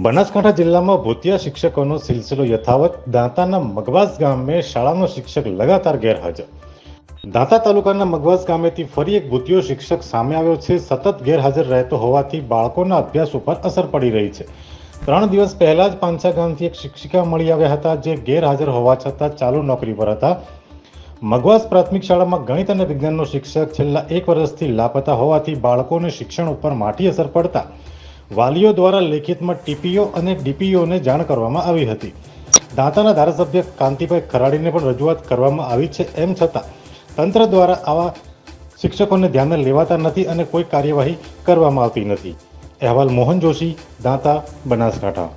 બનાસકાંઠા જિલ્લામાં ભૂતિયા શિક્ષકોનો સિલસિલો યથાવત। દાંતાના મગવાસ ગામે શાળાનો શિક્ષક લગાતાર ગેરહાજર। દાંતા તાલુકાના મગવાસ ગામેથી ફરી એક ભૂતિયો શિક્ષક સામે આવ્યો છે। સતત ગેરહાજર રહેતો હોવાથી બાળકોના અભ્યાસ ઉપર અસર પડી રહી છે। 3 દિવસ પહેલા જ પાંચા ગામથી એક શિક્ષિકા મળી આવ્યા હતા, જે ગેરહાજર હોવા છતાં ચાલુ નોકરી પર હતા। મગવાસ પ્રાથમિક શાળામાં ગણિત અને વિજ્ઞાનનો શિક્ષક છેલ્લા 1 વર્ષથી લાપતા હોવાથી બાળકોને શિક્ષણ ઉપર માઠી અસર પડતા વાલીઓ દ્વારા લેખિતમાં ટીપીઓ અને ડીપીઓને જાણ કરવામાં આવી હતી। દાંતાના ધારાસભ્ય કાંતિભાઈ ખરાડીને પણ રજૂઆત કરવામાં આવી છે। એમ છતાં તંત્ર દ્વારા આવા શિક્ષકોને ધ્યાને લેવાતા નથી અને કોઈ કાર્યવાહી કરવામાં આવતી નથી। અહેવાલ મોહન જોશી, દાંતા, બનાસકાંઠા।